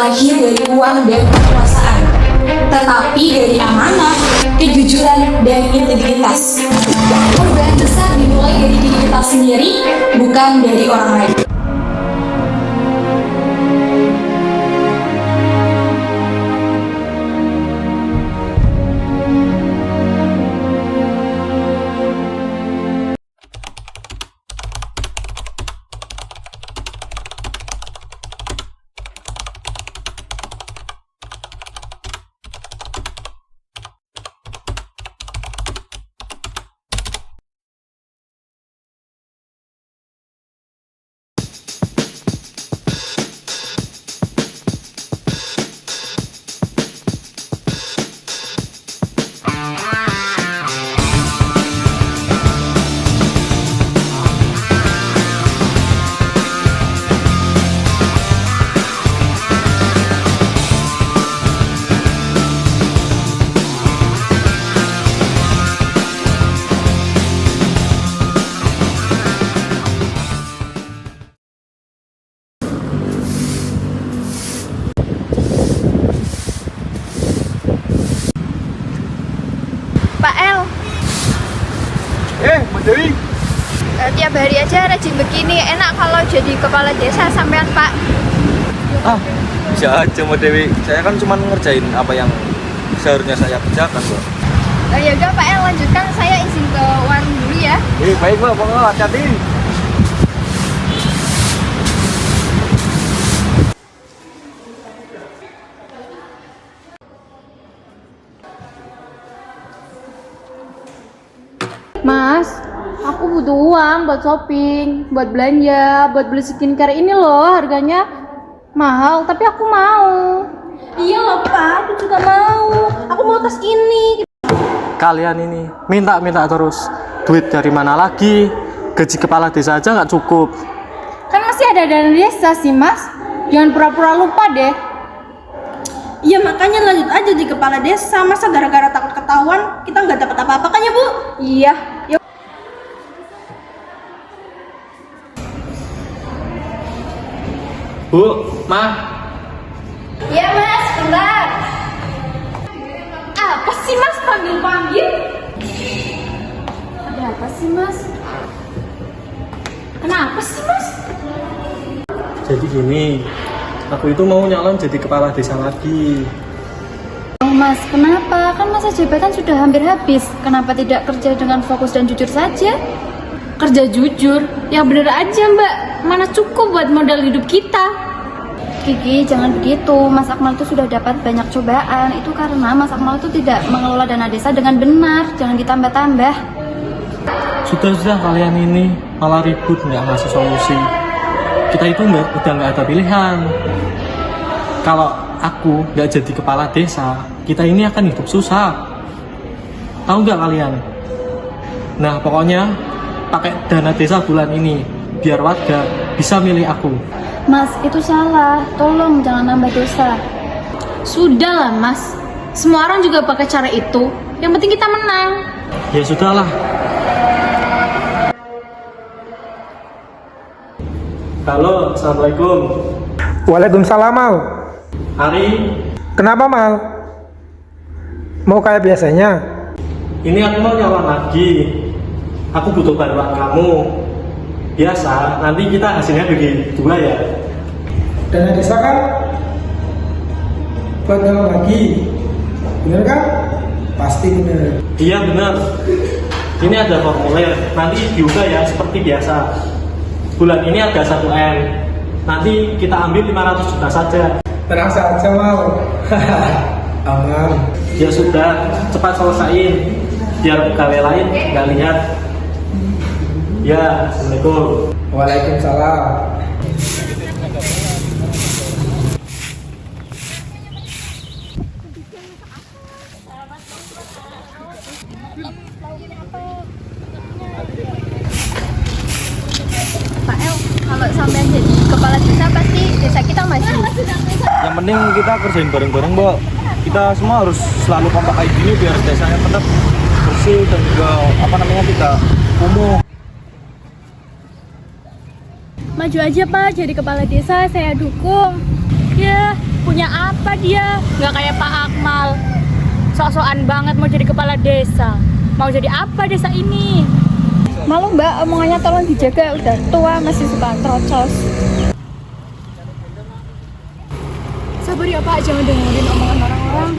terlahir dari uang dan kekuasaan, tetapi dari amanah, kejujuran, dan integritas. Perubahan besar dimulai dari diri kita sendiri, bukan dari orang lain. Pak El, Mbak Dewi. tiap hari aja rajin begini. Enak kalau jadi kepala desa sampean, Pak. Bisa aja Mbak Dewi. Saya kan cuma ngerjain apa yang seharusnya saya kerjakan, Mbak. Ya udah Pak El, lanjutkan. Saya izin ke warung dulu ya. Baik Mbak, pokoknya hati-hati. Mas, aku butuh uang buat shopping, buat belanja, buat beli skincare ini loh, harganya mahal, tapi aku mau. Iya loh Pak, aku juga mau. Aku mau tas ini. Kalian ini minta terus. Duit dari mana lagi? Gaji kepala desa aja nggak cukup. Kan masih ada dana desa sih mas, jangan pura-pura lupa deh. Iya makanya lanjut aja di kepala desa. Masa gara-gara takut ketahuan kita nggak dapat apa-apa kan ya Bu? Iya, yuk. Bu, Ma, Iya Mas, bentar. Apa sih mas panggil-panggil? Ada apa sih mas? Kenapa sih mas? jadi gini, aku itu mau nyalon jadi kepala desa lagi. Oh mas, kenapa? Kan masa jabatan sudah hampir habis. Kenapa tidak kerja dengan fokus dan jujur saja? Kerja jujur? Ya bener aja mbak. Mana cukup buat modal hidup kita? Kiki, jangan begitu. Mas Akmal itu sudah dapat banyak cobaan. Itu karena Mas Akmal itu tidak mengelola dana desa dengan benar. Jangan ditambah-tambah. Sudah kalian ini malah ribut nggak ngasih solusi. Kita itu udah nggak ada pilihan. Kalau aku nggak jadi kepala desa, kita ini akan hidup susah. Tahu nggak kalian? Nah pokoknya pakai dana desa bulan ini biar warga bisa milih aku. Mas, itu salah. Tolong jangan nambah dosa. Sudahlah mas. Semua orang juga pakai cara itu. Yang penting kita menang. Ya sudahlah. Halo, assalamualaikum. Waalaikumsalam, Mal. Ari, Kenapa, Mal? Mau kayak biasanya? ini aku mau nyalon lagi. Aku butuh bantuan kamu. Biasa, nanti kita hasilnya bagi dua ya. Dana desa kan? Buat nyalon lagi. Bener kan? Pasti bener. Iya benar. Ini ada formulir. Nanti diubah ya seperti biasa. Bulan ini ada 1M. Nanti kita ambil 500 juta saja. Tenang saja, Mal. Aman. Ya sudah, cepat selesaiin. Biar pegawai lain nggak lihat. Ya, assalamualaikum. Waalaikumsalam. Pak El, kalau sampean jadi kepala desa pasti desa kita maju. Yang penting kita kerjain bareng-bareng, Mbak. Kita semua harus selalu kompak kayak gini biar desanya tetap bersih dan juga tidak kumuh. Maju aja Pak, jadi kepala desa saya dukung. Ya, punya Punya apa dia? Nggak kayak Pak Akmal. Sok-sokan banget mau jadi kepala desa. Mau jadi apa desa ini? Malu mbak, omongannya tolong dijaga, udah tua masih suka terocos. Sabar ya Pak, jangan dengerin omongan orang-orang.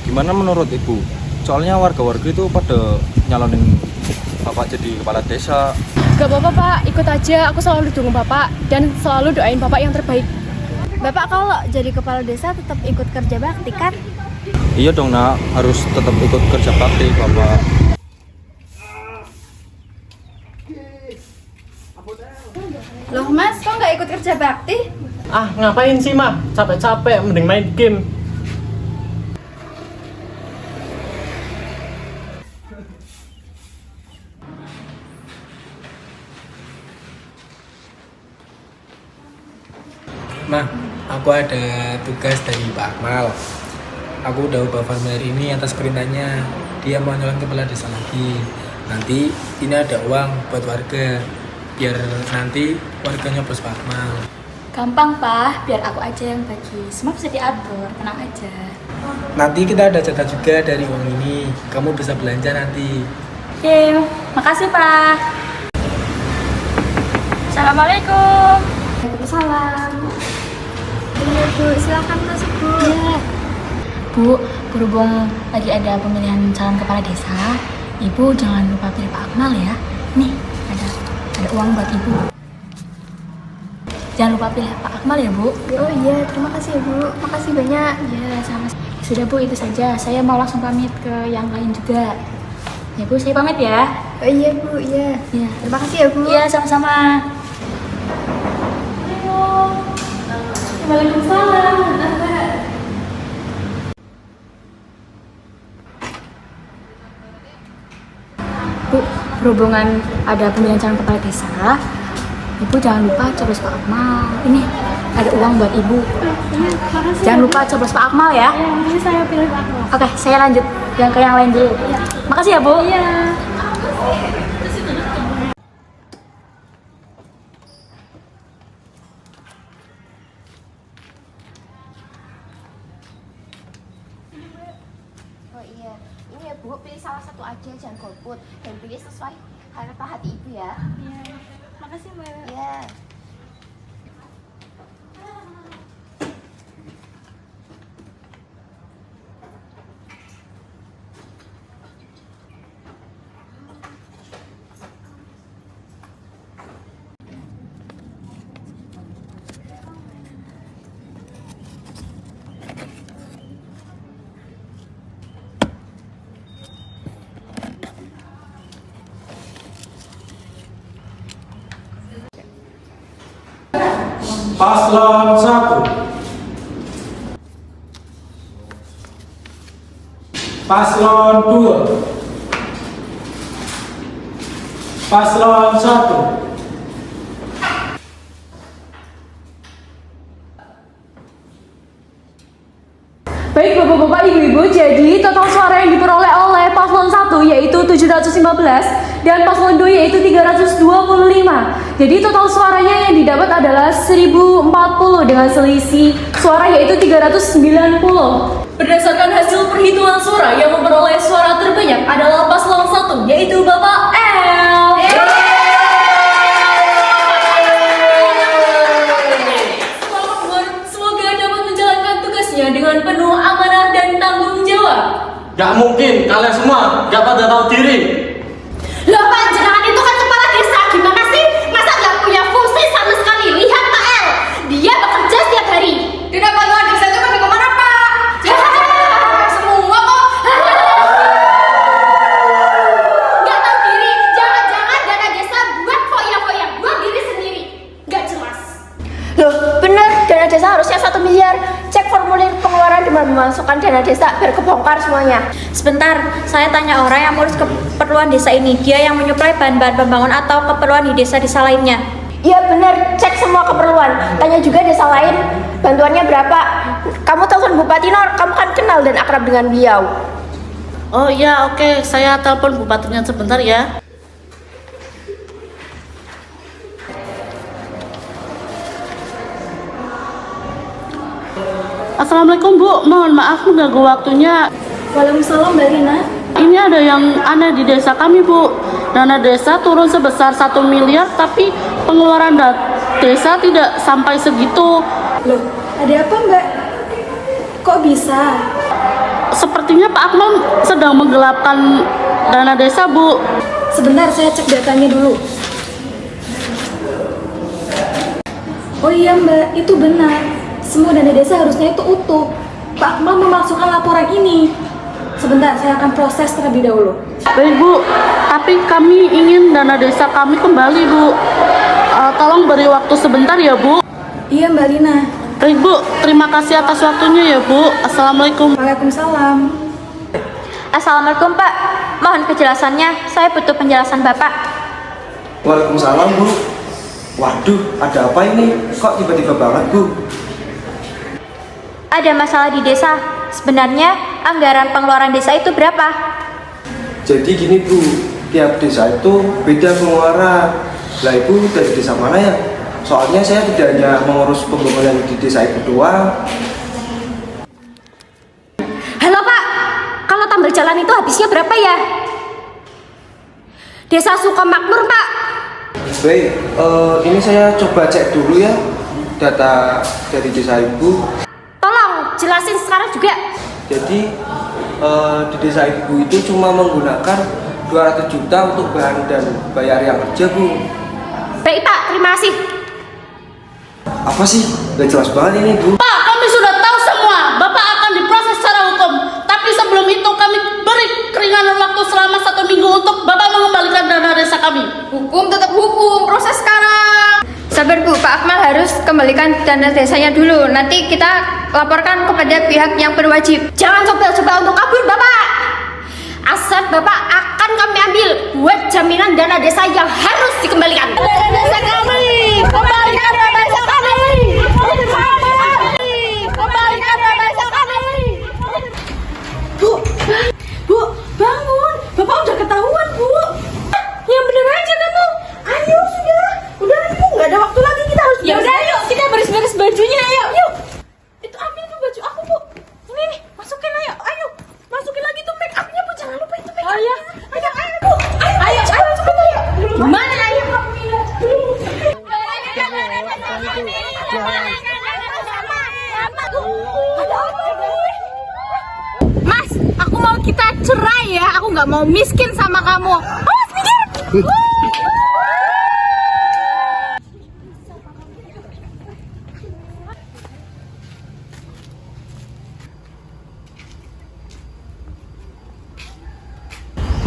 Gimana menurut ibu? Soalnya warga-warga itu pada nyalonin bapak jadi kepala desa. Gak apa-apa Pak, ikut aja. Aku selalu dukung Bapak dan selalu doain Bapak yang terbaik. Bapak kalau jadi kepala desa tetap ikut kerja bakti kan? Iya dong nak, harus tetap ikut kerja bakti bapak. Loh mas, kok nggak ikut kerja bakti? Ah, ngapain sih mah? Capek-capek, mending main game. Mah, aku ada tugas dari Pak Akmal. Aku udah ubah formulir ini atas perintahnya. Dia mau nyalon kepala desa lagi. Nanti ini ada uang buat warga. Biar nanti warganya nyoblos Pak Akmal. Gampang Pak, biar aku aja yang bagi. Semua bisa diatur, tenang aja. Nanti kita ada jatah juga dari uang ini. Kamu bisa belanja nanti. Oke, makasih Pak. Assalamualaikum. Waalaikumsalam. Iya bu, silakan masuk bu. Ya. Bu, berhubung lagi ada pemilihan calon kepala desa, Ibu jangan lupa pilih Pak Akmal ya. Nih, ada uang buat Ibu. Jangan lupa pilih Pak Akmal ya, Bu. Oh iya, terima kasih ya bu. Makasih banyak. Ya, sama. Sudah Bu, itu saja. Saya mau langsung pamit ke yang lain juga. Ya Bu, saya pamit ya. Oh iya bu, iya. Ya. Terima kasih ya bu. Iya, sama-sama. Waalaikumsalam. Bu, berhubungan ada pemilihan calon kepala desa, Ibu jangan lupa coblos Pak Akmal. Ini ada uang buat Ibu. Jangan lupa coblos Pak Akmal ya. Ini saya pilih Pak Akmal. Oke, saya lanjut yang ke yang lain dulu. Makasih ya, Bu. Iya. Oh iya, ini ya bu, pilih salah satu aja, jangan golput. Dan pilih sesuai harapan hati ibu ya. Iya. Makasih Mbak. Iya. Paslon 1. Paslon 2. Paslon 1. Baik Bapak-bapak, Ibu-ibu, jadi total suara yang diperoleh oleh paslon 1 yaitu 715 dan paslon 2 yaitu 325. Jadi total suaranya yang didapat adalah 1040 dengan selisih suara yaitu 390. Berdasarkan hasil perhitungan suara yang memperoleh suara terbanyak adalah paslon 1 yaitu Bapak L. Semoga dapat menjalankan tugasnya dengan penuh amanah dan tanggung jawab. Gak mungkin, kalian semua gak pada tahu diri. Loh Pak, jenengan itu kan kepala desa, gimana sih? Masa nggak punya fungsi sama sekali? Lihat Pak El, dia bekerja setiap hari. Tidak kepala desa itu pada kemana Pak? Semua kok. Nggak tahu diri, jangan-jangan dana desa buat foya-foya, buat diri sendiri. Nggak jelas. Loh, bener, dana desa harusnya 1 miliar. Cek formulir pengeluaran dan memasukkan dana desa biar kebongkar semuanya. Sebentar, saya tanya orang yang ngurus keperluan desa ini. Dia yang menyuplai bahan-bahan pembangunan atau keperluan di desa-desa lainnya. Iya bener, cek semua keperluan. Tanya juga desa lain, bantuannya berapa. Kamu telepon Bupati Nor, kamu kan kenal dan akrab dengan beliau. Oh iya, oke. Saya telepon bupatinya sebentar ya. Assalamualaikum Bu, mohon maaf mengganggu waktunya. Waalaikumsalam Mbak Rina. Ini ada yang aneh di desa kami Bu. Dana desa turun sebesar 1 miliar, tapi pengeluaran desa tidak sampai segitu. Loh, ada apa Mbak? Kok bisa? Sepertinya Pak Akmal sedang menggelapkan dana desa Bu. Sebentar, saya cek datanya dulu. Oh iya Mbak, itu benar. Semua dana desa harusnya itu utuh. Pak Akmal memalsukan laporan ini. Sebentar, saya akan proses terlebih dahulu. Baik Bu, tapi kami ingin dana desa kami kembali Bu. Tolong beri waktu sebentar ya Bu. Iya Mbak Lina. Baik Bu, terima kasih atas waktunya ya Bu. Assalamualaikum. Waalaikumsalam. Assalamualaikum Pak, mohon kejelasannya, saya butuh penjelasan Bapak. Waalaikumsalam Bu. Waduh, ada apa ini? Kok tiba-tiba banget Bu? Ada masalah di desa. Sebenarnya anggaran pengeluaran desa itu berapa? Jadi gini Bu, tiap desa itu beda pengeluaran. Lah Ibu dari desa mana ya? Soalnya saya tidak hanya mengurus pembangunan di desa itu doang. Halo Pak, kalau tambal jalan itu habisnya berapa ya? Desa Sukamakmur Pak. Baik, ini saya coba cek dulu ya data dari desa Ibu. Tolong jelasin sekarang juga. Jadi di desa Ibu itu cuma menggunakan 200 juta untuk bahan dan bayar yang kerja Bu. Baik Pak, terima kasih. Apa sih? Gak jelas banget ini Bu. Pak, kami sudah tahu semua. Bapak akan diproses secara hukum. Tapi sebelum itu kami beri keringanan waktu selama 1 minggu untuk Bapak mengembalikan dana desa kami. Hukum tetap hukum, proses sekarang. Sabar Bu, Pak Akmal harus kembalikan dana desanya dulu. Nanti kita laporkan kepada pihak yang berwajib. Jangan coba-coba untuk kabur Bapak. Aset Bapak akan kami ambil buat jaminan dana desa yang harus dikembalikan. Dana desa kami, kembalikan dana desa kami. Kembalikan dana desa kami. Bu, bangun. Bapak udah ketahuan, Bu. Yang bener aja kamu. Ayo sudah. Udah Bu, nggak ada waktu lagi, kita harus. Ya udah yuk, kita beres-beres bajunya ayo. Yuk. Itu ambil tuh baju aku, Bu. Ini nih, masukin ayo. Ayo. Masukin lagi tuh make up-nya, Bu. Jangan lupa itu make up. Oh iya. Ayo, Bu. Ayo, cepet ayo. Mana ayo? Mas, aku mau kita cerai ya. Aku nggak mau miskin sama kamu. Mas, mikir.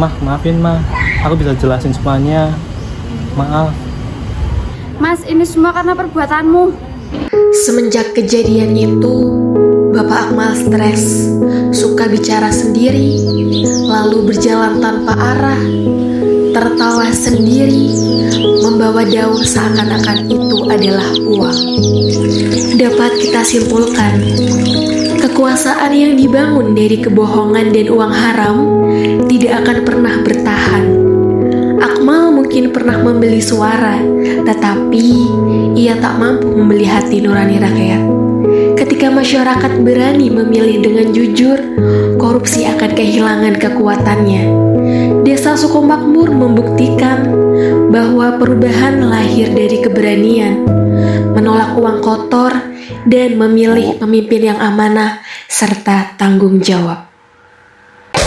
Maafin aku bisa jelasin semuanya. Maaf. Mas, ini semua karena perbuatanmu. Semenjak kejadian itu, Bapak Akmal stres, suka bicara sendiri, lalu berjalan tanpa arah, tertawa sendiri, membawa daun seakan-akan itu adalah uang. Dapat kita simpulkan, kekuasaan yang dibangun dari kebohongan dan uang haram tidak akan pernah bertahan. Akmal mungkin pernah membeli suara, tetapi ia tak mampu membeli hati nurani rakyat. Ketika masyarakat berani memilih dengan jujur, korupsi akan kehilangan kekuatannya. Desa Sukamakmur membuktikan bahwa perubahan lahir dari keberanian, menolak uang kotor, dan memilih pemimpin yang amanah serta tanggung jawab.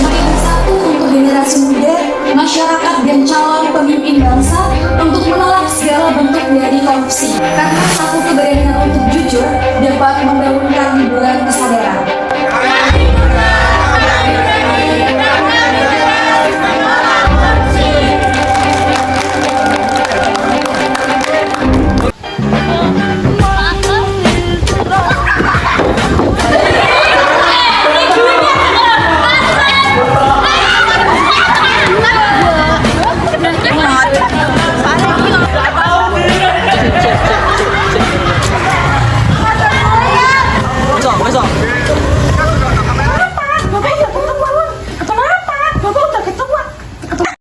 Mari bersatu untuk generasi muda, masyarakat dan calon pemimpin bangsa untuk menolak segala bentuk dari korupsi. Karena satu keberanian untuk jujur dapat membangun